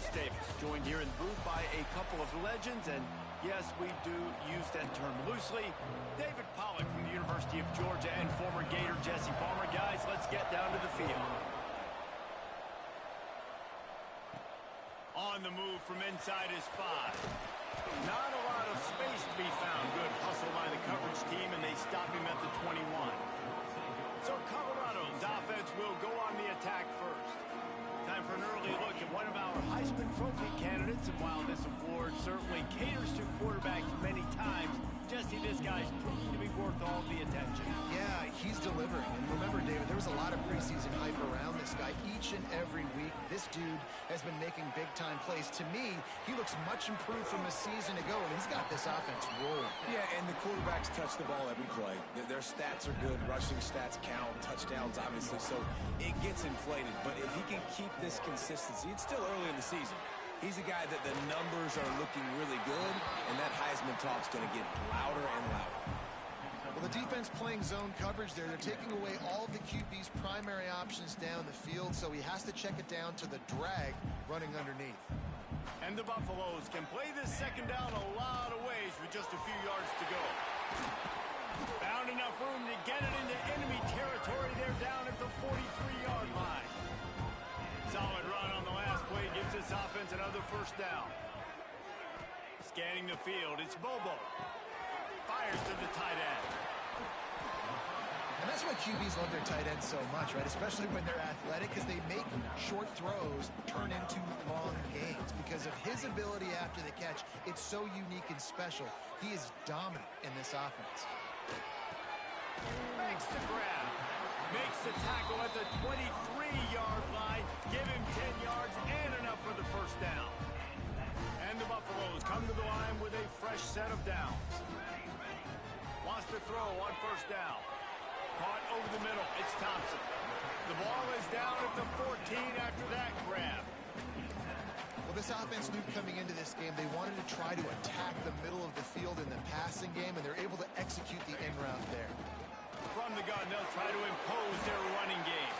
Chris Davis, joined here in the booth by a couple of legends, and yes, we do use that term loosely. David Pollack from the University of Georgia and former Gator Jesse Palmer. Guys, let's get down to the field. On the move from inside his 5. Not a lot of space to be found. Good hustle by the coverage team, and they stop him at the 21. So Colorado's offense will go on the attack first. Time for an early look at one of our Heisman Trophy candidates, and while this award certainly caters to quarterbacks many times, Jesse, this guy's proving to be worth all the attention. Yeah, he's delivering. And remember, David, there was a lot of preseason hype around this guy each and every week. This dude has been making big-time plays. To me, he looks much improved from a season ago, and he's got this offense rolling. Yeah, and the quarterbacks touch the ball every play. Their stats are good. Rushing stats count. Touchdowns, obviously. So it gets inflated. But if he can keep this consistency, it's still early in the season. He's a guy that the numbers are looking really good, and that Heisman talk's going to get louder and louder. Well, the defense playing zone coverage there. They're taking away all of the QB's primary options down the field, so he has to check it down to the drag running underneath. And the Buffaloes can play this second down a lot of ways with just a few yards to go. Found enough room to get it into enemy territory. They're down at the 43-yard line. Solid run on the last play gives this offense another first down. Scanning the field, it's Bobo. Fires to the tight end. And that's why QBs love their tight ends so much, right? Especially when they're athletic, because they make short throws turn into long gains. Because of his ability after the catch, it's so unique and special. He is dominant in this offense. Makes the grab. Makes the tackle at the 23-yard line. Give him 10 yards and enough for the first down. And the Buffaloes come to the line with a fresh set of downs. Wants to throw on first down. Caught over the middle. It's Thompson. The ball is down at the 14 after that grab. Well, this offense knew coming into this game they wanted to try to attack the middle of the field in the passing game, and they're able to execute the end route there. From the gun, they'll try to impose their running game.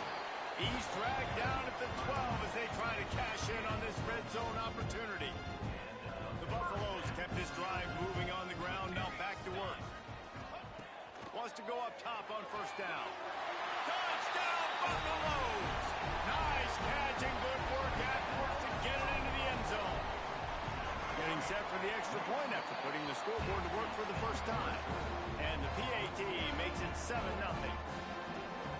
He's dragged down at the 12 as they try to cash in on this red zone opportunity. The Buffaloes kept this drive moving on the ground, now back to work. Wants to go up top on first down. Touchdown, Buffaloes! Nice catch and good work afterwards to get it into the end zone. Getting set for the extra point after putting the scoreboard to work for the first time. And the PAT makes it 7-0.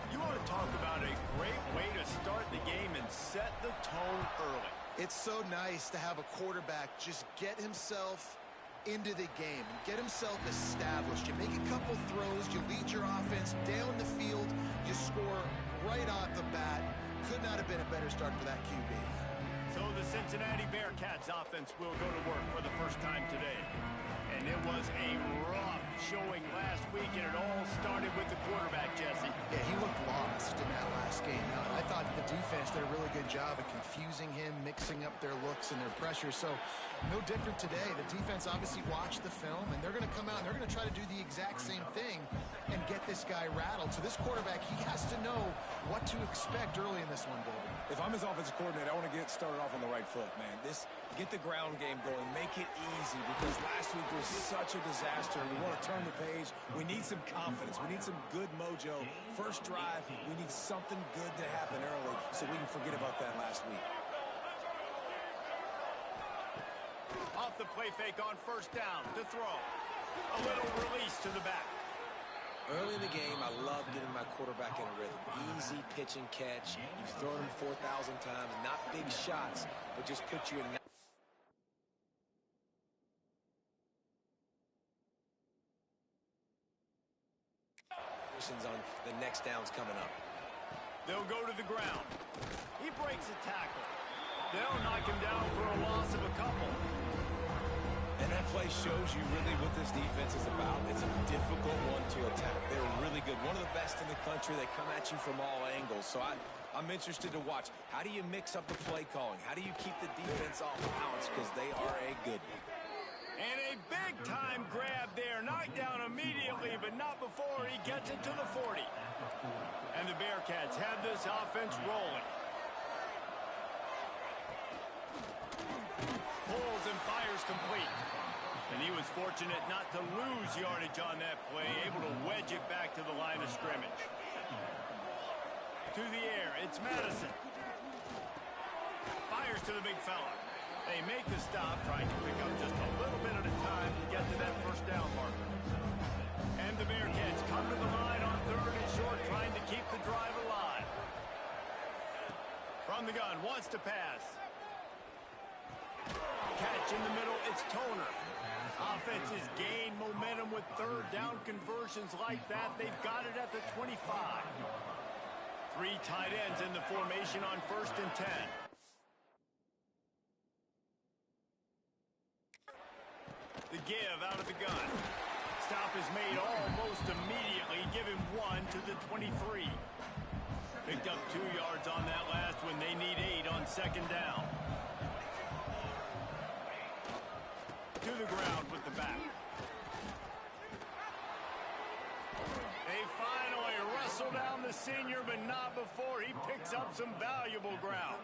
You want to talk about a great way to start the game and set the tone early. It's so nice to have a quarterback just get himself into the game and get himself established. You make a couple throws, you lead your offense down the field, you score right off the bat. Could not have been a better start for that QB. So the Cincinnati Bearcats offense will go to work for the first time today. And it was a rough showing last week, and it all started with the quarterback, Jesse. Yeah, he looked lost in that last game. I thought the defense did a really good job of confusing him, mixing up their looks and their pressure. So no different today. The defense obviously watched the film, and they're going to come out and they're going to try to do the exact same thing and get this guy rattled. So this quarterback, he has to know what to expect early in this one, David. If I'm his offensive coordinator, I want to get started off on the right foot, man. Get the ground game going. Make it easy, because last week was such a disaster. We want to turn the page. We need some confidence. We need some good mojo. First drive, we need something good to happen early so we can forget about that last week. Off the play fake on first down to throw. A little release to the back. Early in the game, I love getting my quarterback in a rhythm. Easy pitch and catch. You've thrown him 4,000 times. Not big shots, but just put you in positions on the next downs coming up. They'll go to the ground. He breaks a tackle. They'll knock him down for a loss of a couple. And that play shows you really what this defense is about. It's a difficult one to attack. They're really good. One of the best in the country. They come at you from all angles. So I'm interested to watch. How do you mix up the play calling? How do you keep the defense off balance? Because they are a good one. And a big-time grab there. Knocked down immediately, but not before he gets it to the 40. And the Bearcats have this offense rolling. Pulls and fires complete. And he was fortunate not to lose yardage on that play, able to wedge it back to the line of scrimmage. To the air, it's Madison. Fires to the big fella. They make the stop, trying to pick up just a little bit at a time to get to that first down marker. And the Bearcats come to the line on 3rd and short, trying to keep the drive alive. From the gun, wants to pass. Catch in the middle, it's Toner. Offense has gained momentum with 3rd down conversions like that. They've got it at the 25. 3 tight ends in the formation on 1st and 10. The give out of the gun. Stop is made almost immediately. Give him 1 to the 23. Picked up 2 yards on that last when they need 8 on 2nd down. To the ground with the back. They finally wrestle down the senior, but not before he picks up some valuable ground.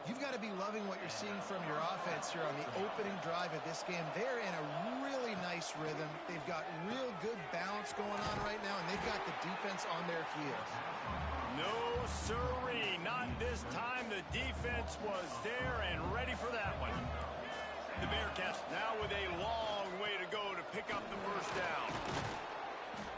You've got to be loving what you're seeing from your offense here on the opening drive of this game. They're in a really nice rhythm. They've got real good balance going on right now, and they've got the defense on their heels. No siree, not this time. The defense was there and ready for that one. The Bearcats now with a long way to go to pick up the first down.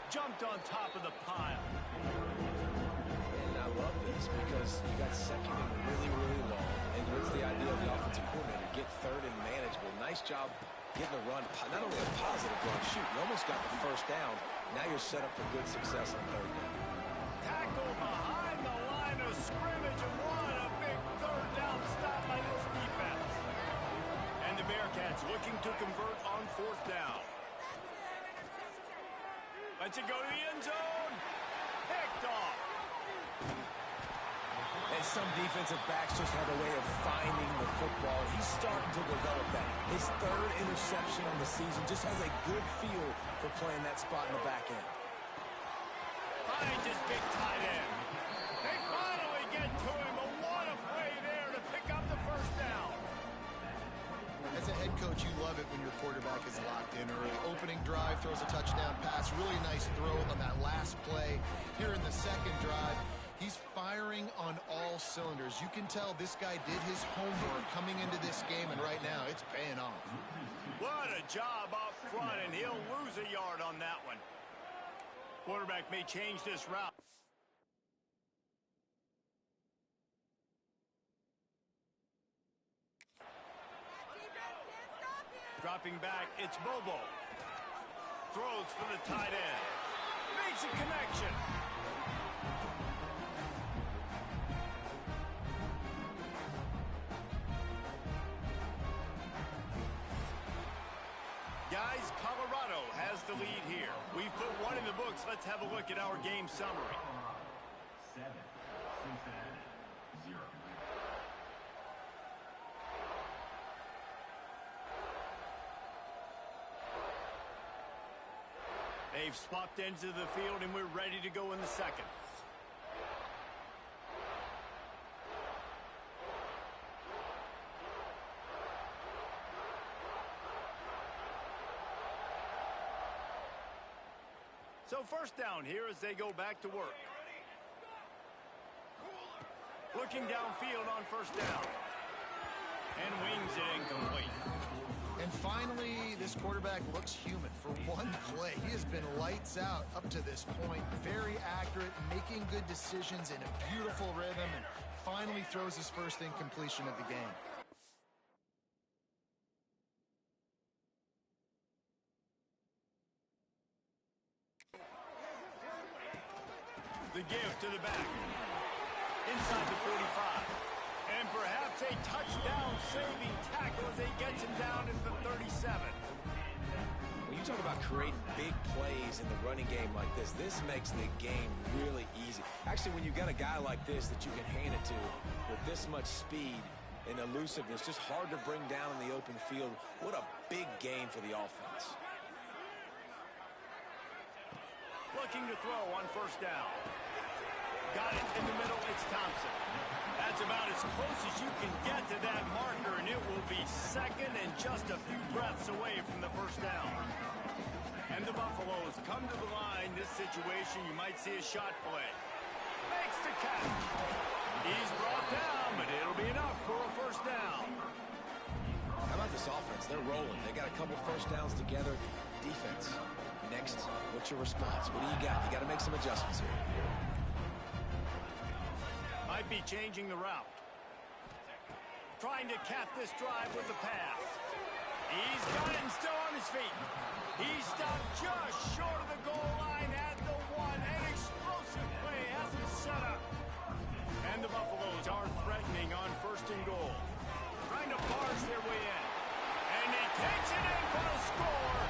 Jumped on top of the pile. And I love this because you got 2nd and really, really long. And what's the idea of the offensive coordinator? Get 3rd and manageable. Nice job getting a run. Not only a positive run, shoot, you almost got the first down. Now you're set up for good success on 3rd down. Tackle behind the line of scrimmage, and what a big 3rd down stop by this defense. And the Bearcats looking to convert on 4th down. Lets it go to the end zone. Picked off. And some defensive backs just have a way of finding the football. He's starting to develop that. His 3rd interception on the season just has a good feel for playing that spot in the back end. Finds his big tight end. They finally get to him, but what a play there to pick up the first down. As a head coach, you love it when your quarterback is locked in early. Opening drive, throws a touchdown pass. Really nice throw on that last play. Here in the 2nd drive, he's firing on all cylinders. You can tell this guy did his homework coming into this game, and right now it's paying off. What a job up front, and he'll lose a yard on that one. Quarterback may change this route. Dropping back, it's Bobo. Throws for the tight end. Makes a connection. Guys, Colorado has the lead here. We've put 1 in the books. Let's have a look at our game summary. 7, Cincinnati, 0. They've swapped ends of the field, and we're ready to go in the 2nd. So 1st down here as they go back to work. Looking downfield on 1st down. And wings it incomplete. And finally, this quarterback looks human for one play. He has been lights out up to this point. Very accurate, making good decisions in a beautiful rhythm, and finally throws his first incompletion of the game. The give to the back. Inside the 45. And perhaps a touchdown-saving tackle as he gets him down at the 37. When you talk about creating big plays in the running game like this makes the game really easy. Actually, when you've got a guy like this that you can hand it to with this much speed and elusiveness, just hard to bring down in the open field. What a big gain for the offense. Looking to throw on 1st down. Got it in the middle, it's Thompson. That's about as close as you can get to that marker, and it will be second and just a few breaths away from the first down. And the Buffaloes come to the line. This situation, you might see a shot play. Makes the catch. He's brought down, but it'll be enough for a first down. How about this offense? They're rolling. They got a couple first downs together. Defense. Next, what's your response? What do you got? You got to make some adjustments here. Might be changing the route. Trying to cap this drive with the pass. He's got it and still on his feet. He stopped just short of the goal line at the one. An explosive play has him set up. And the Buffaloes are threatening on first and goal. Trying to barge their way in. And he takes it in for a score.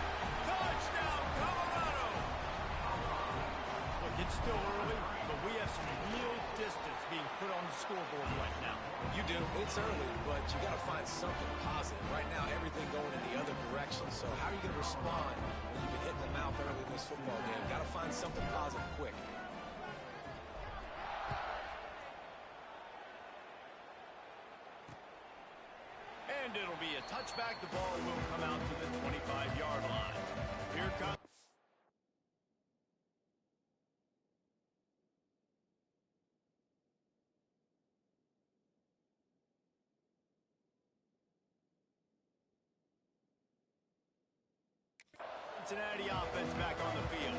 Touchdown, Colorado. Look, it's still early, but we have some real distance being put on the scoreboard right now. You do. It's early, but you got to find something positive. Right now, everything going in the other direction. So how are you going to respond when you've been hitting the mouth early in this football game? Got to find something positive quick. And it'll be a touchback. The ball will come out to the 25-yard line. Here comes. Cincinnati offense back on the field.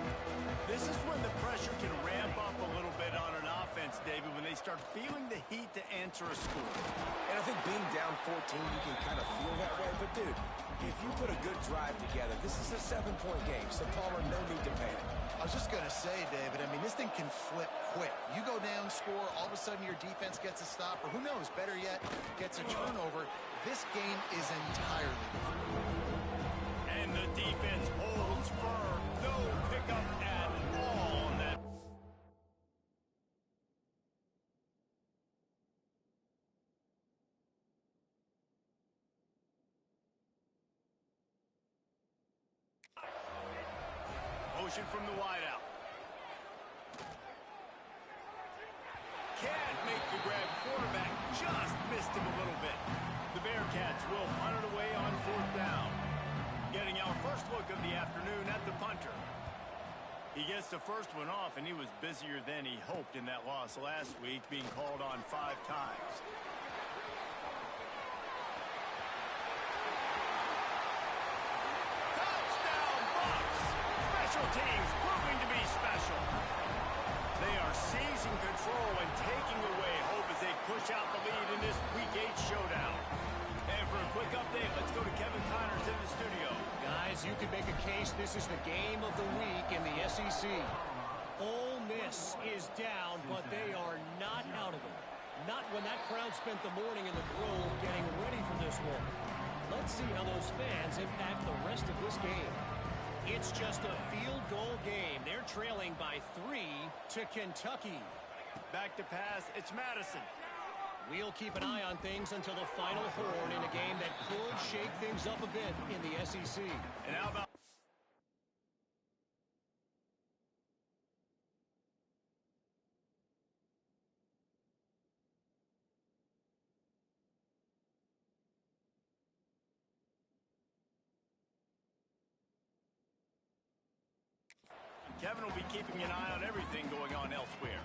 This is when the pressure can ramp up a little bit on an offense, David, when they start feeling the heat to answer a score. And I think being down 14, you can kind of feel that way. But, dude, if you put a good drive together, this is a 7-point game. So, Palmer, no need to panic. I was just going to say, David, I mean, this thing can flip quick. You go down, score, all of a sudden your defense gets a stop, or who knows, better yet, gets a turnover. This game is entirely different. And the defense holds firm. No pickup at all on that. Motion from the wideout. Can't make the grab. Quarterback just missed him a little bit. The Bearcats will punt it away on fourth down. Getting our first look of the afternoon at the punter. He gets the first one off, and he was busier than he hoped in that loss last week, being called on 5 times. Touchdown, Bucks! Special teams proving to be special. They are seizing control and taking away hope as they push out the lead in this Week 8 showdown. And for a quick update, let's go to Kevin Connors in the studio. Guys, you could make a case this is the game of the week in the SEC. Ole Miss is down, but they are not out of it. Not when that crowd spent the morning in the Grove getting ready for this one. Let's see how those fans impact the rest of this game. It's just a field goal game. They're trailing by 3 to Kentucky. Back to pass, it's Madison. We'll keep an eye on things until the final horn in a game that could shake things up a bit in the SEC. And how about... Kevin will be keeping an eye on everything going on elsewhere.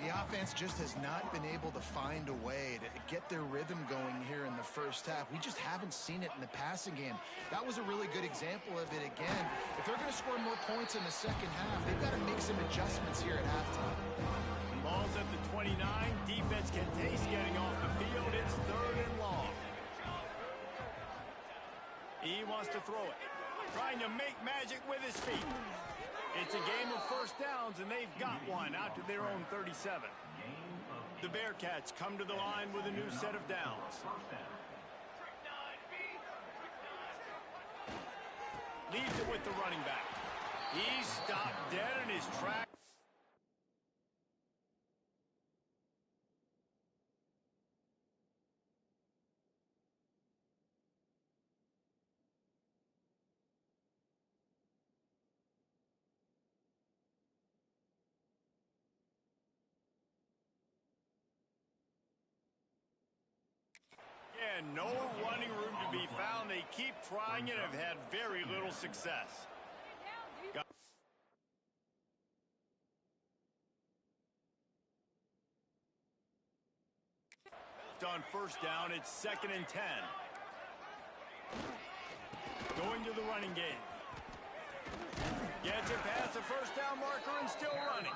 The offense just has not been able to find a way to get their rhythm going here in the first half. We just haven't seen it in the passing game. That was a really good example of it again. If they're going to score more points in the second half, they've got to make some adjustments here at halftime. Ball's at the 29. Defense can taste getting off the field. It's 3rd and long. He wants to throw it. Trying to make magic with his feet. It's a game of first downs, and they've got one out to their own 37. The Bearcats come to the line with a new set of downs. Leaves it with the running back. He's stopped dead in his tracks. And no running room to be found. They keep trying and have had very little success. On first down, it's 2nd and 10. Going to the running game. Gets it past the first down marker and still running.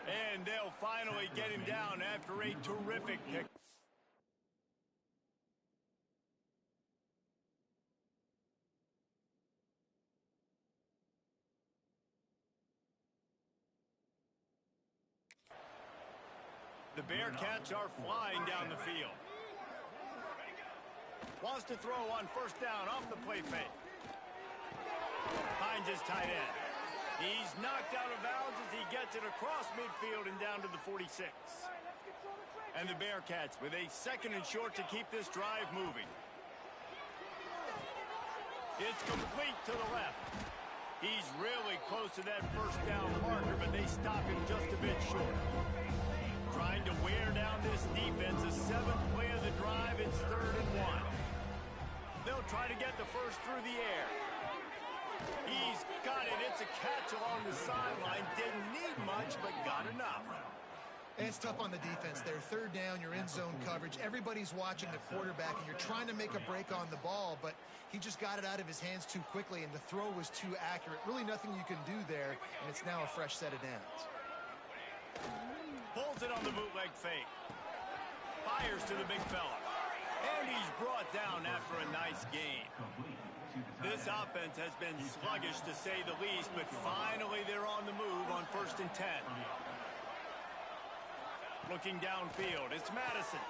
And they'll finally get him down after a terrific pick. The Bearcats are flying down the field. Wants to throw on first down off the play fake. Finds his tight end. He's knocked out of bounds as he gets it across midfield and down to the 46. And the Bearcats with a 2nd and short to keep this drive moving. It's complete to the left. He's really close to that first down marker, but they stop him just a bit short. Trying to wear down this defense. The 7th play of the drive. It's 3rd and 1. They'll try to get the first through the air. He's got it. It's a catch along the sideline. Didn't need much, but got enough. And it's tough on the defense there. 3rd down, you're in zone coverage. Everybody's watching the quarterback, and you're trying to make a break on the ball, but he just got it out of his hands too quickly, and the throw was too accurate. Really nothing you can do there, and it's now a fresh set of downs. Pulls it on the bootleg fake. Fires to the big fella. And he's brought down after a nice gain. This offense has been sluggish to say the least, but finally they're on the move on 1st and 10. Looking downfield, it's Madison.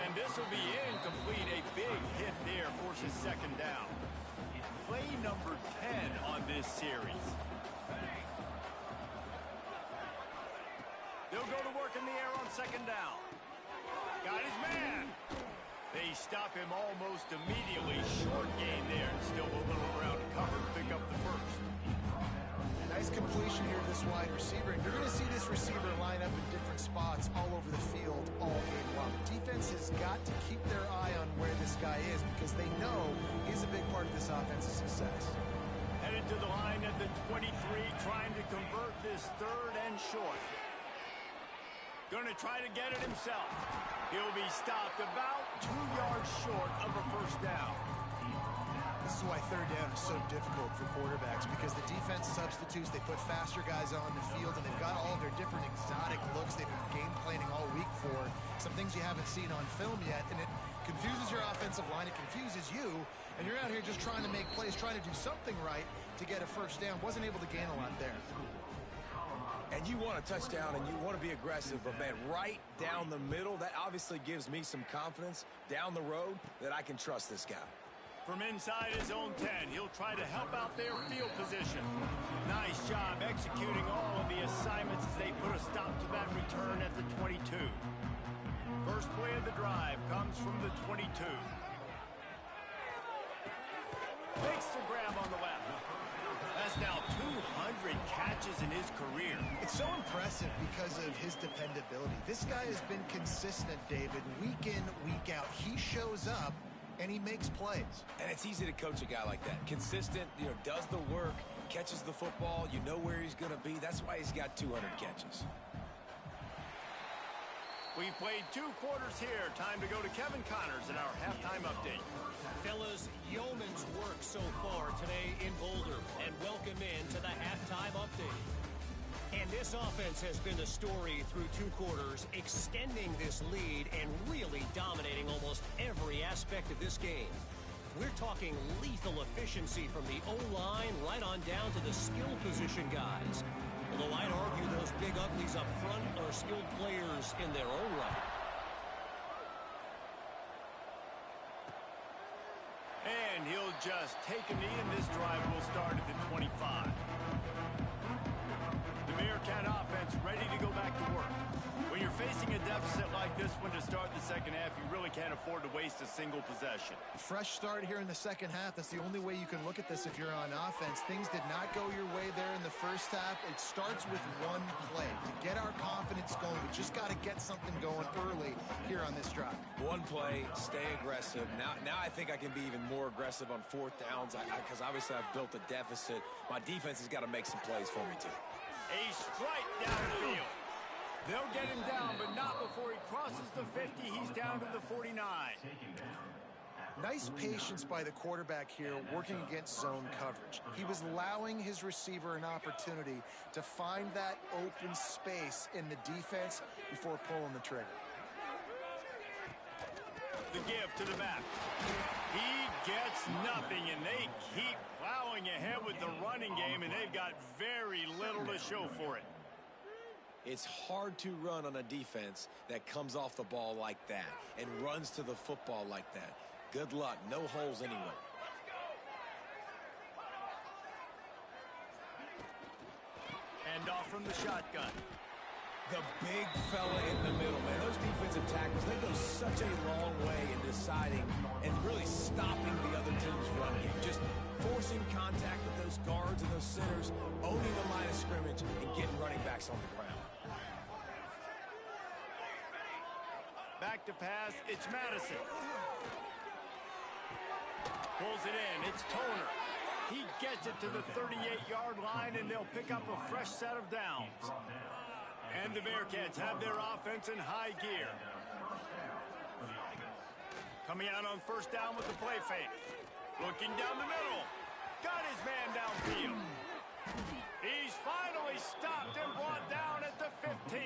And this will be incomplete. A big hit there forces 2nd down. Play number 10 on this series. They'll go to work in the air on 2nd down. Got his man. They stop him almost immediately. Short gain there and still a little ground to cover to pick up the first. Nice completion here to this wide receiver. And you're going to see this receiver line up in different spots all over the field all game long. Defense has got to keep their eye on where this guy is because they know he's a big part of this offense's success. Headed to the line at the 23, trying to convert this 3rd and short. Going to try to get it himself. He'll be stopped about 2 yards short of a first down. This is why 3rd down is so difficult for quarterbacks because the defense substitutes, they put faster guys on the field, and they've got all their different exotic looks they've been game planning all week for. Some things you haven't seen on film yet, and it confuses your offensive line, it confuses you, and you're out here just trying to make plays, trying to do something right to get a first down. Wasn't able to gain a lot there. And you want a touchdown and you want to be aggressive, but man, right down the middle, that obviously gives me some confidence down the road that I can trust this guy. From inside his own 10, he'll try to help out their field position. Nice job executing all of the assignments as they put a stop to that return at the 22. First play of the drive comes from the 22. Makes the grab on the left. That's now 200 catches in his career. It's so impressive because of his dependability. This guy has been consistent, David, week in, week out. He shows up, and he makes plays. And it's easy to coach a guy like that. Consistent, does the work, catches the football, you know where he's going to be. That's why he's got 200 catches. We've played 2 quarters here. Time to go to Kevin Connors in our halftime update. Fellas, yeoman's work so far today in Boulder, and welcome in to the halftime update. And this offense has been the story through 2 quarters, extending this lead and really dominating almost every aspect of this game. We're talking lethal efficiency from the O-line right on down to the skill position guys. Although I'd argue those big uglies up front are skilled players in their own right. And he'll just take a knee, and this drive will start at the 25. The Bearcat offense ready to go back to work. When you're facing a deficit like this one to start the second half, you really can't afford to waste a single possession. Fresh start here in the second half. That's the only way you can look at this if you're on offense. Things did not go your way there in the first half. It starts with one play. To get our confidence going, we just got to get something going early here on this drive. One play, stay aggressive. Now I think I can be even more aggressive on fourth downs because obviously I've built a deficit. My defense has got to make some plays for me, too. A strike downfield. They'll get him down, but not before he crosses the 50. He's down to the 49. Nice patience by the quarterback here working against zone coverage. He was allowing his receiver an opportunity to find that open space in the defense before pulling the trigger. The give to the back. He gets nothing, and they keep plowing ahead with the running game, and they've got very little to show for it. It's hard to run on a defense that comes off the ball like that and runs to the football like that. Good luck. No holes anywhere. And off from the shotgun. The big fella in the middle, man. Those defensive tackles, they go such a long way in deciding and really stopping the other team's run game. Just forcing contact with those guards and those centers, owning the line of scrimmage, and getting running backs on the ground. Back to pass. It's Madison. Pulls it in. It's Toner. He gets it to the 38-yard line, and they'll pick up a fresh set of downs. And the Bearcats have their offense in high gear. Coming out on first down with the play fake. Looking down the middle. Got his man downfield. He's finally stopped and brought down at the 15.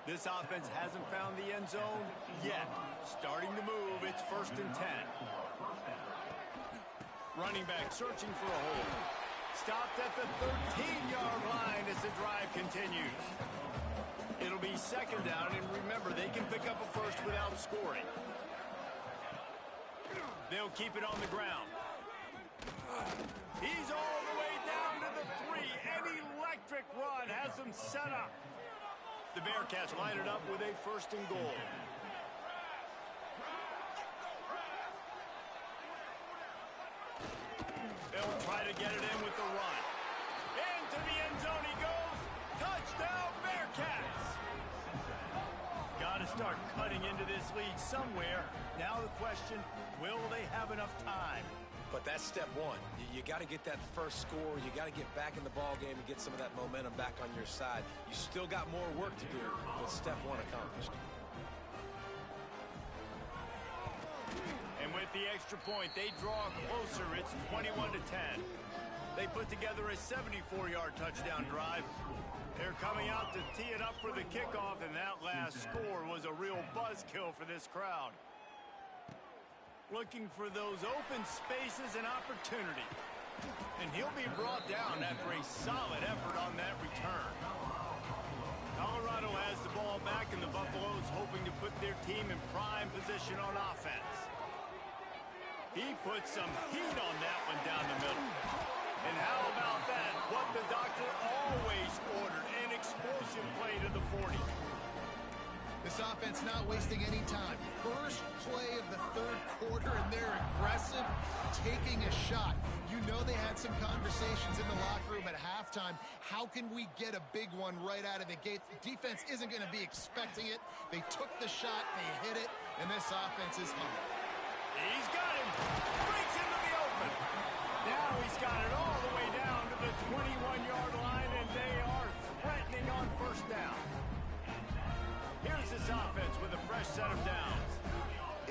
This offense hasn't found the end zone yet. Starting to move. It's 1st and 10. Running back searching for a hole. Stopped at the 13-yard line as the drive continues. It'll be 2nd down, and remember, they can pick up a first without scoring. They'll keep it on the ground. He's all the way down to the 3. An electric run has them set up. The Bearcats line it up with a 1st and goal. They'll try to get it in with the run. Into the end zone he goes. Touchdown, Bearcats! Got to start cutting into this lead somewhere. Now the question, will they have enough time? But that's step one. You got to get that first score. You got to get back in the ball game and get some of that momentum back on your side. You still got more work to do, but step one accomplished. And with the extra point, they draw closer. It's 21-10. They put together a 74-yard touchdown drive. They're coming out to tee it up for the kickoff, and that last score was a real buzzkill for this crowd. Looking for those open spaces and opportunity. And he'll be brought down after a solid effort on that return. Colorado has the ball back, and the Buffaloes hoping to put their team in prime position on offense. He put some heat on that one down the middle. And how about that? What the doctor always ordered, an explosive play to the 40. This offense not wasting any time. First play of the 3rd quarter, and they're aggressive, taking a shot. You know they had some conversations in the locker room at halftime. How can we get a big one right out of the gate? The defense isn't going to be expecting it. They took the shot, they hit it, and this offense is hungry. He's got him. Breaks into the open. Now he's got it all the way down to the 21-yard line, and they are threatening on first down. Here's this offense with a fresh set of downs.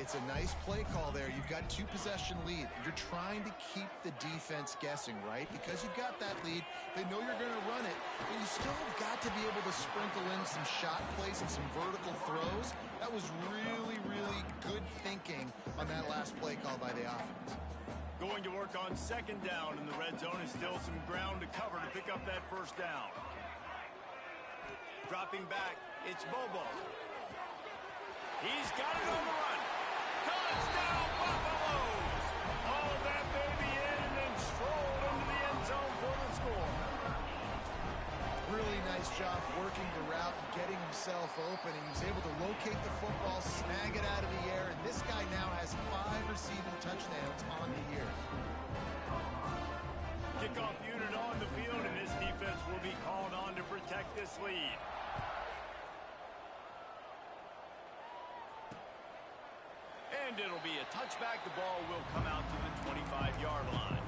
It's a nice play call there. You've got 2-possession lead. You're trying to keep the defense guessing, right? Because you've got that lead. They know you're going to run it, but you still have got to be able to sprinkle in some shot plays and some vertical throws. That was really, really good thinking on that last play call by the offense. Going to work on 2nd down in the red zone, is still some ground to cover to pick up that first down. Dropping back, it's Bobo. He's got it on the run. Touchdown, Buffaloes! Hauled that baby in and then strolled into the end zone for the score. Really nice job working the route, getting himself open, and he was able to locate the football, snag it out of the air, and this guy now has 5 receiving touchdowns on the year. Kickoff unit on the field, and this defense will be called on to protect this lead. And it'll be a touchback. The ball will come out to the 25-yard line.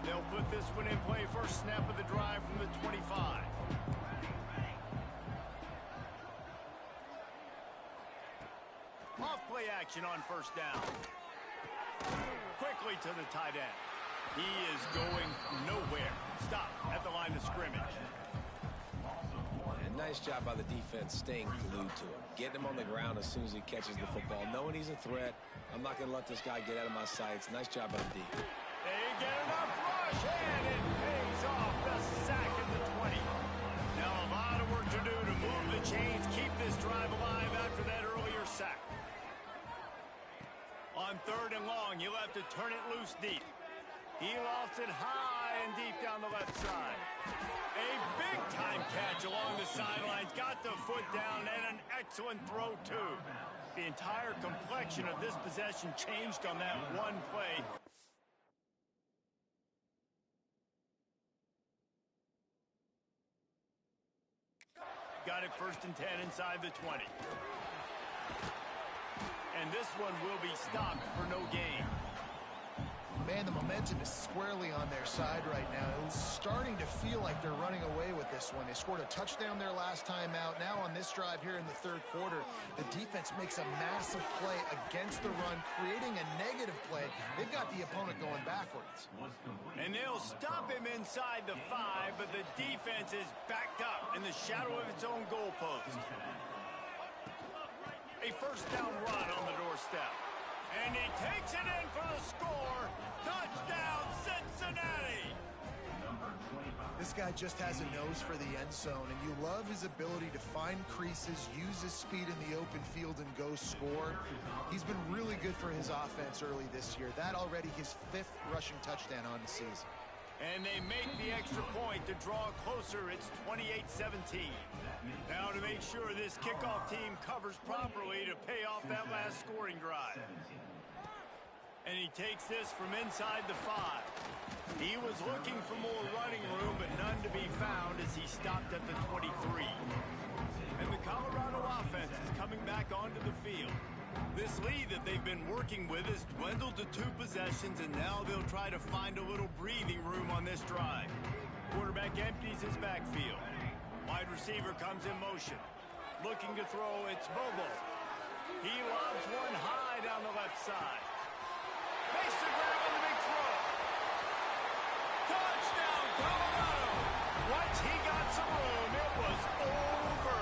They'll put this one in play. First snap of the drive from the 25. Off play action on first down. Quickly to the tight end. He is going nowhere. Stop at the line of scrimmage. And nice job by the defense staying glued to him. Getting him on the ground as soon as he catches the football. Knowing he's a threat. I'm not going to let this guy get out of my sights. Nice job by the D. They get enough rush, and it pays off. The sack at the 20. Now a lot of work to do to move the chains, keep this drive alive after that earlier sack. On 3rd and long, you'll have to turn it loose deep. He lofts it high and deep down the left side. A big-time catch along the sidelines. Got the foot down and an excellent throw, too. The entire complexion of this possession changed on that one play. Got it 1st and 10 inside the 20. And this one will be stopped for no gain. Man, the momentum is squarely on their side right now. It's starting to feel like they're running away with this one. They scored a touchdown their last time out. Now on this drive here in the 3rd quarter, the defense makes a massive play against the run, creating a negative play. They've got the opponent going backwards. And they'll stop him inside the 5, but the defense is backed up in the shadow of its own goalpost. A first down run on the doorstep. And he takes it in for the score. Touchdown, Cincinnati! This guy just has a nose for the end zone, and you love his ability to find creases, use his speed in the open field, and go score. He's been really good for his offense early this year. That already his 5th rushing touchdown on the season. And they make the extra point to draw closer. It's 28-17. Now to make sure this kickoff team covers properly to pay off that last scoring drive. And he takes this from inside the 5. He was looking for more running room, but none to be found as he stopped at the 23. And the Colorado offense is coming back onto the field. This lead that they've been working with has dwindled to 2 possessions, and now they'll try to find a little breathing room on this drive. Quarterback empties his backfield. Wide receiver comes in motion. Looking to throw, it's Bobo. He lobs one high down the left side. Makes the grab on the big throw. Touchdown, Colorado! Once he got some room, it was over.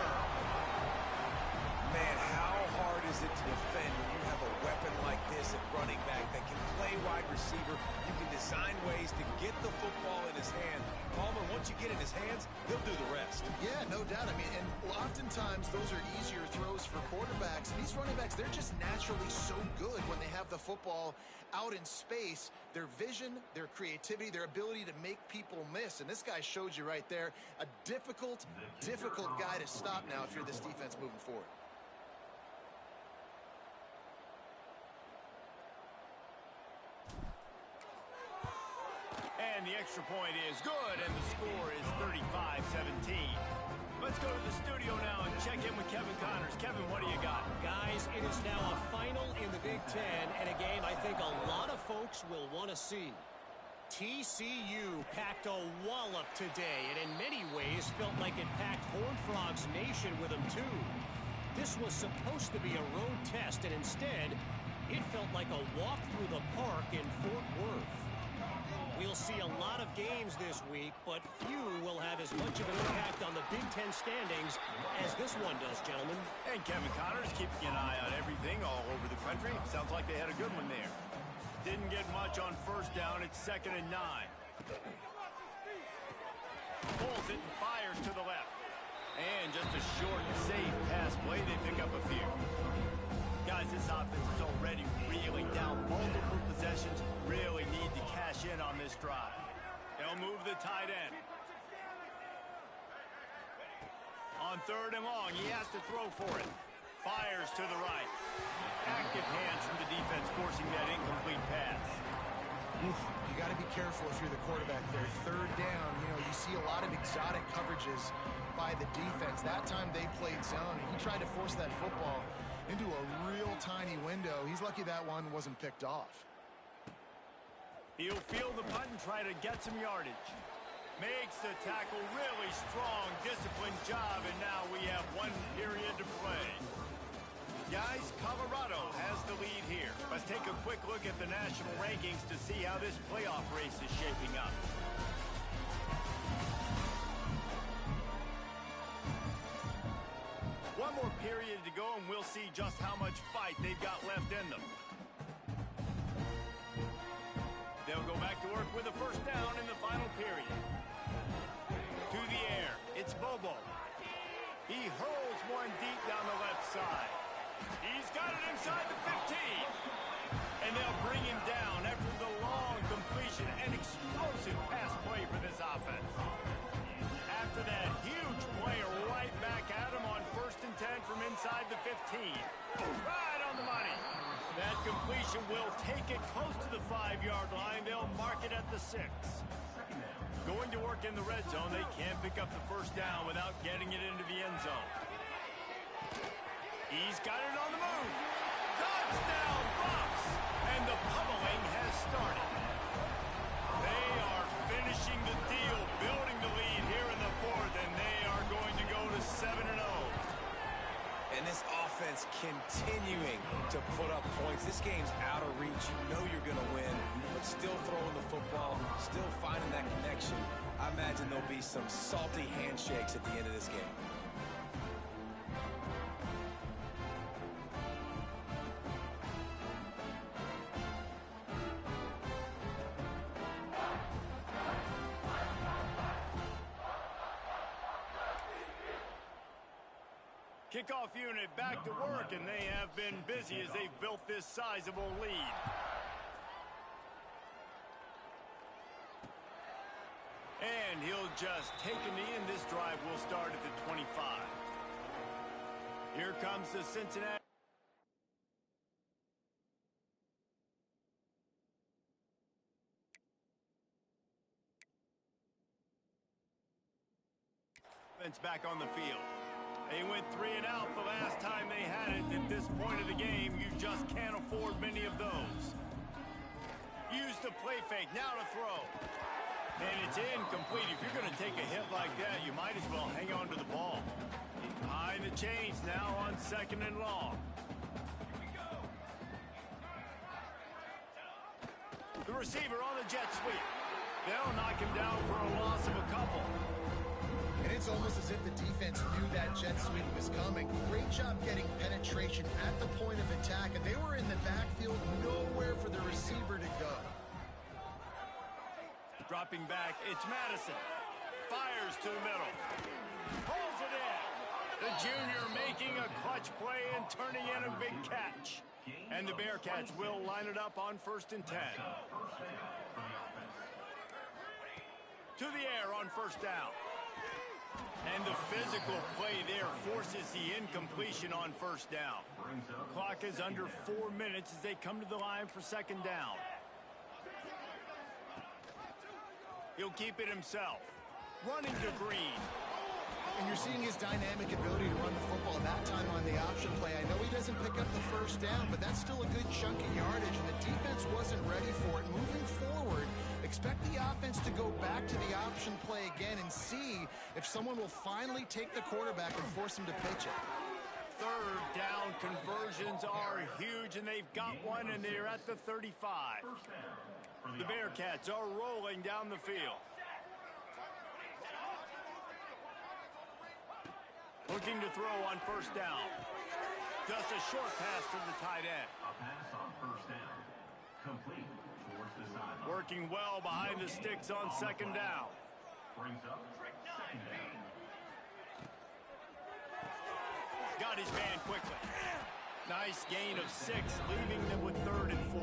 Man, how hard is it to defend when you have a weapon like this at running back that can play wide receiver? You can design ways to get the football in his hand. Palmer, once you get in his hands, he'll do the rest. Yeah, no doubt. I mean, and oftentimes those are easier throws for quarterbacks. These running backs, they're just naturally so good when they have the football out in space. Their vision, their creativity, their ability to make people miss. And this guy showed you right there, a difficult guy to stop now if you're this defense moving forward. And the extra point is good, and the score is 35-17. Let's go to the studio now and check in with Kevin Connors. Kevin, what do you got? Guys, it is now a final in the Big Ten, and a game I think a lot of folks will want to see. TCU packed a wallop today, and in many ways felt like it packed Horned Frogs Nation with them too. This was supposed to be a road test, and instead, it felt like a walk through the park in Fort Worth. We'll see a lot of games this week, but few will have as much of an impact on the Big Ten standings as this one does, gentlemen. And Kevin Connors keeping an eye on everything all over the country. Sounds like they had a good one there. Didn't get much on first down. It's 2nd and 9. Pulls it and fires to the left. And just a short, safe pass play. They pick up a few. Guys, this offense is already reeling down multiple possessions. Really need to cash in on this drive. They'll move the tight end. On 3rd and long, he has to throw for it. Fires to the right. Active hands from the defense forcing that incomplete pass. You got to be careful if you're the quarterback there. 3rd down, you see a lot of exotic coverages by the defense. That time they played zone. He tried to force that football into a real tiny window. He's lucky that one wasn't picked off. He'll field the punt and try to get some yardage. Makes the tackle, really strong, disciplined job, and now we have 1 period to play. Guys, Colorado has the lead here. Let's take a quick look at the national rankings to see how this playoff race is shaping up. One more period to go, and we'll see just how much fight they've got left in them. They'll go back to work with a 1st down in the final period. To the air, it's Bobo. He hurls one deep down the left side. He's got it inside the 15. And they'll bring him down after the long completion and explosive pass play for this offense. After that huge play right back at him on 1st and 10 from inside the 15. Right on the money. That completion will take it close to the 5-yard line. They'll mark it at the 6. Going to work in the red zone, they can't pick up the 1st down without getting it into the end zone. He's got it on the move. Touchdown, Bucs! And the pummeling has started. They are finishing the deal, building the lead here in the 4th, and they are going to go to 7-0. And this offense continuing to put up points. This game's out of reach. You know you're going to win, but still throwing the football, still finding that connection. I imagine there'll be some salty handshakes at the end of this game. Kickoff unit back to work, and they have been busy as they've built this sizable lead. And he'll just take a knee, and this drive will start at the 25. Here comes the Cincinnati. Back on the field. They went 3 and out the last time they had it. At this point of the game, you just can't afford many of those. Use the play fake, now to throw. And it's incomplete. If you're going to take a hit like that, you might as well hang on to the ball. Behind the chains now on 2nd and long. The receiver on the jet sweep. They'll knock him down for a loss of a couple. And it's almost as if the defense knew that jet sweep was coming. Great job getting penetration at the point of attack, and they were in the backfield, nowhere for the receiver to go. Dropping back, it's Madison. Fires to the middle. Pulls it in. The junior making a clutch play and turning in a big catch. And the Bearcats will line it up on 1st and 10. To the air on 1st down. And the physical play there forces the incompletion on 1st down. Clock is under 4 minutes as they come to the line for 2nd down. He'll keep it himself. Running to Green. And you're seeing his dynamic ability to run the football that time on the option play. I know he doesn't pick up the 1st down, but that's still a good chunk of yardage, and the defense wasn't ready for it. Moving forward, expect the offense to go back to the option play again and see if someone will finally take the quarterback and force him to pitch it. 3rd down conversions are huge, and they've got one, and they're at the 35. The Bearcats are rolling down the field. Looking to throw on 1st down. Just a short pass to the tight end. A pass on 1st down. Complete towards the sideline. Working well behind the sticks on 2nd down. Brings up 2nd down. Got his man quickly. Nice gain of 6, leaving them with 3rd and 4.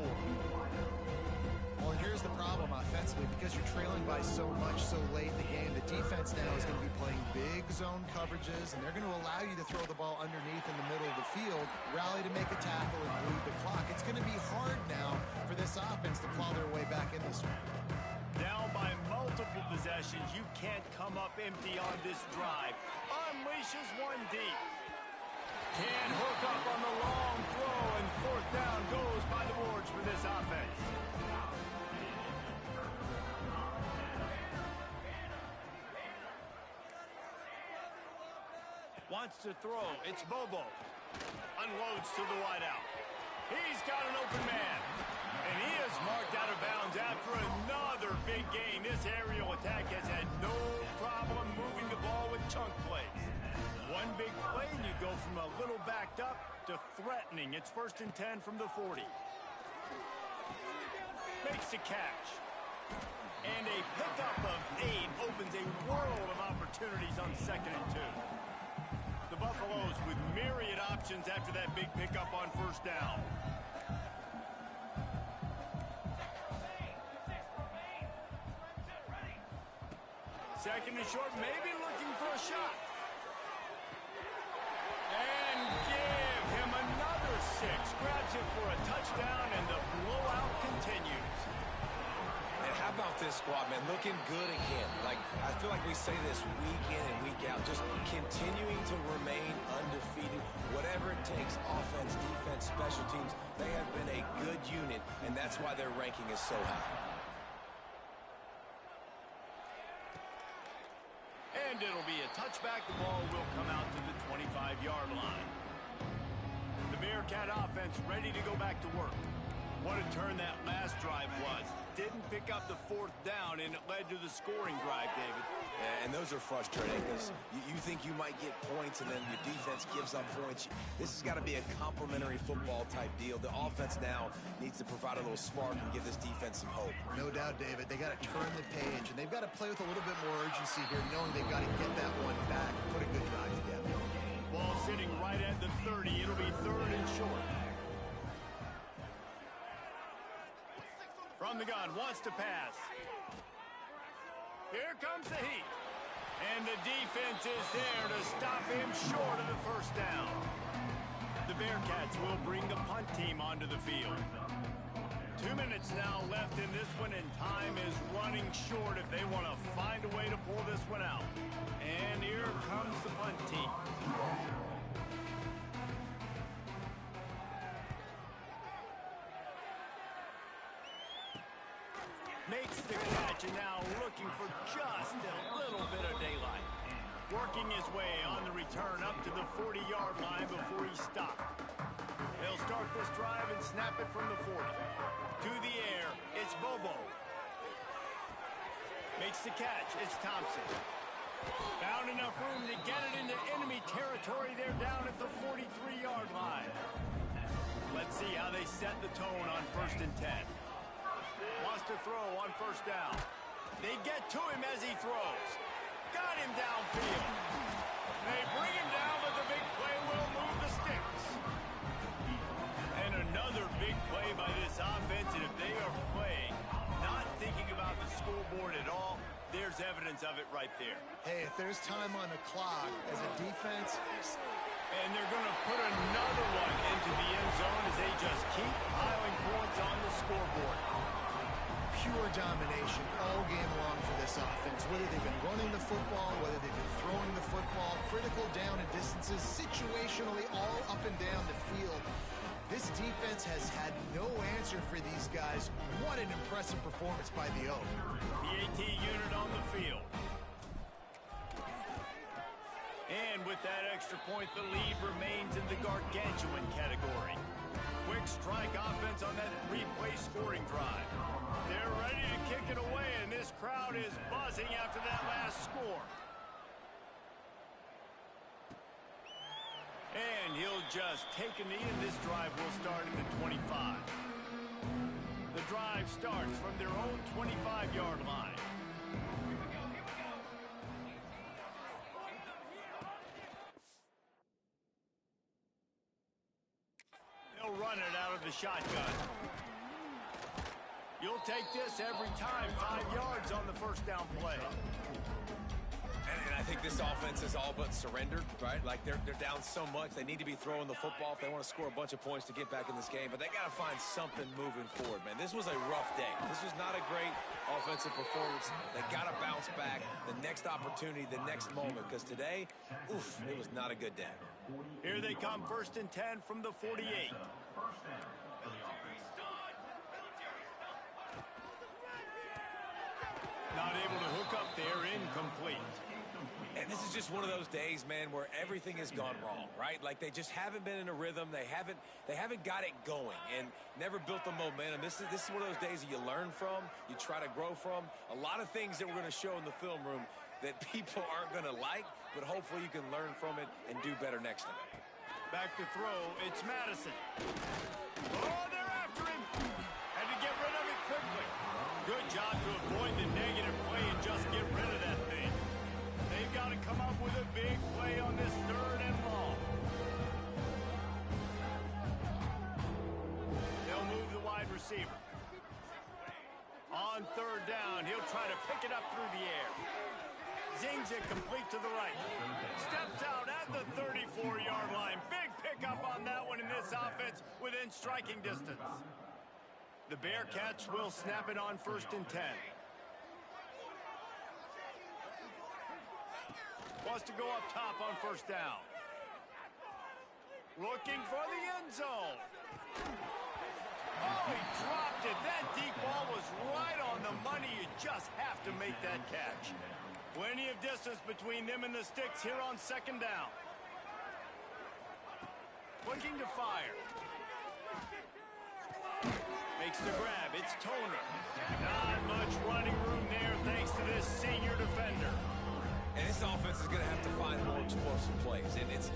Well, here's the problem offensively because you're trailing by so much so late in the game. The defense now is going to be playing big zone coverages, and they're going to allow you to throw the ball underneath in the middle of the field, rally to make a tackle, and bleed the clock. It's going to be hard now for this offense to claw their way back in this one. Down by multiple possessions, you can't come up empty on this drive. Unleashes one deep. Can't hook up on the long throw, and fourth down goes by the boards for this offense. Wants to throw. It's Bobo. Unloads to the wideout. He's got an open man. And he is marked out of bounds after another big gain. This aerial attack has had no problem moving the ball with chunk plays. One big play, and you go from a little backed up to threatening. It's 1st and 10 from the 40. Makes the catch. And a pickup of 8 opens a world of opportunities on 2nd and 2. The Buffaloes with myriad options after that big pickup on 1st down. Second and short, maybe looking for a shot. And give him another 6. Grabs it for a touchdown, and the blowout continues. And how about this squad, man? Looking good again. Like, I feel like we say this week in and week out, just continuing to remain undefeated. Whatever it takes, offense, defense, special teams, they have been a good unit, and that's why their ranking is so high. And it'll be a touchback. The ball will come out to the 25-yard line. The Bearcat offense ready to go back to work. What a turn that last drive was. Didn't pick up the 4th down, and it led to the scoring drive, David. Yeah, and those are frustrating because you think you might get points, and then your defense gives up points. This has got to be a complementary football type deal. The offense now needs to provide a little spark and give this defense some hope. No doubt, David. They got to turn the page, and they've got to play with a little bit more urgency here, knowing they've got to get that one back and put a good drive together. Ball sitting right at the 30. It'll be 3rd and short. From the gun, wants to pass. Here comes the heat. And the defense is there to stop him short of the 1st down. The Bearcats will bring the punt team onto the field. 2 minutes now left in this one, and time is running short if they want to find a way to pull this one out. And here comes the punt team. Makes the catch, and now looking for just a little bit of daylight. Working his way on the return up to the 40-yard line before he stopped. They'll start this drive and snap it from the 40. To the air, it's Bobo. Makes the catch, it's Thompson. Found enough room to get it into enemy territory. They're down at the 43-yard line. Let's see how they set the tone on 1st and 10. Wants to throw on 1st down. They get to him as he throws. Got him downfield. They bring him down, but the big play will move the sticks. And another big play by this offense, and if they are playing, not thinking about the scoreboard at all, there's evidence of it right there. Hey, if there's time on the clock as a defense... And they're going to put another one into the end zone as they just keep piling points on the scoreboard. Pure domination all game long for this offense. Whether they've been running the football, whether they've been throwing the football, critical down and distances, situationally all up and down the field. This defense has had no answer for these guys. What an impressive performance by the Oak. The AT unit on the field. And with that extra point, the lead remains in the gargantuan category. Quick strike offense on that 3-play scoring drive. They're ready to kick it away, and this crowd is buzzing after that last score. And he'll just take a knee, and this drive will start at the 25. The drive starts from their own 25-yard line. They'll run it out of the shotgun. You'll take this every time. 5 yards on the first down play. And I think this offense is all but surrendered, right? Like they're down so much. They need to be throwing the football if they want to score a bunch of points to get back in this game. But they got to find something moving forward, man. This was a rough day. This was not a great offensive performance. They got to bounce back the next opportunity, the next moment. Because today, oof, it was not a good day. Here they come, 1st and 10 from the 48. Not able to hook up there, incomplete. And this is just one of those days, man, where everything has gone wrong, right? Like they just haven't been in a rhythm. They haven't got it going and never built the momentum. This is one of those days that you learn from, you try to grow from. A lot of things that we're going to show in the film room that people aren't going to like, but hopefully you can learn from it and do better next time. Back to throw, it's Madison. Oh, they're after him. Had to get rid of it quickly. Good job to avoid the negative play and just get rid of that thing. They've got to come up with a big play on this 3rd and long. They'll move the wide receiver. On 3rd down, he'll try to pick it up through the air. Zings it complete to the right. Steps out at the 34-yard line. Big pickup on that one in this offense within striking distance. The Bearcats will snap it on 1st and 10. Wants to go up top on 1st down. Looking for the end zone. Oh, he dropped it. That deep ball was right on the money. You just have to make that catch. Plenty of distance between them and the sticks here on 2nd down. Looking to fire. Makes the grab. It's Toner. Not much running room there thanks to this senior defender. And this offense is going to have to find more explosive plays. And it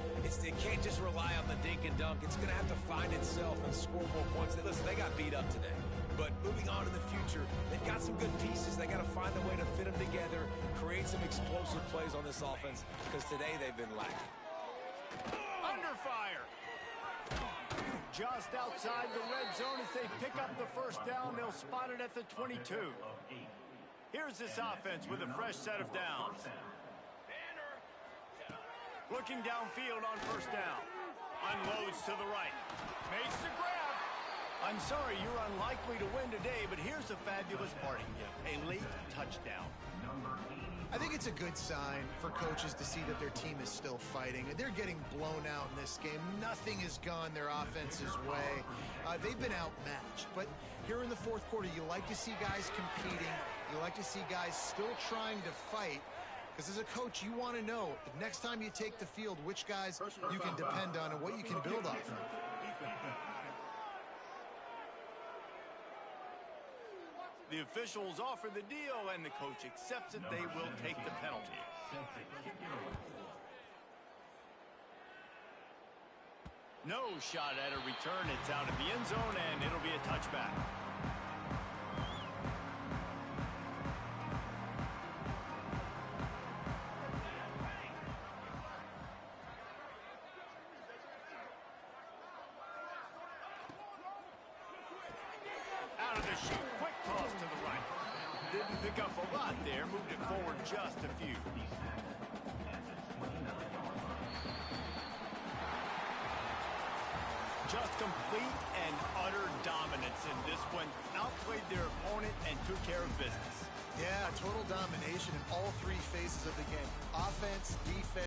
can't just rely on the dink and dunk. It's going to have to find itself and score more points. Listen, they got beat up today. But moving on to the future, they've got some good pieces. They got to find a way to fit them together, create some explosive plays on this offense, because today they've been lacking. Under fire. Just outside the red zone as they pick up the 1st down. They'll spot it at the 22. Here's this offense with a fresh set of downs. Looking downfield on 1st down. Unloads to the right. Makes the grab. I'm sorry, you're unlikely to win today, but here's a fabulous parting gift. A late touchdown. I think it's a good sign for coaches to see that their team is still fighting. They're getting blown out in this game. Nothing has gone their offense's way. They've been outmatched. But here in the 4th quarter, you like to see guys competing. You like to see guys still trying to fight. Because as a coach, you want to know, the next time you take the field, which guys you can depend on and what you can build off of. The officials offer the deal, and the coach accepts it. They will take the penalty. No shot at a return. It's out of the end zone, and it'll be a touchback. Out of the chute. Quick toss to the right. Didn't pick up a lot there. Moved it forward just a few. Just complete and utter dominance in this one. Outplayed their opponent and took care of business. Yeah, total domination in all 3 phases of the game. Offense, defense.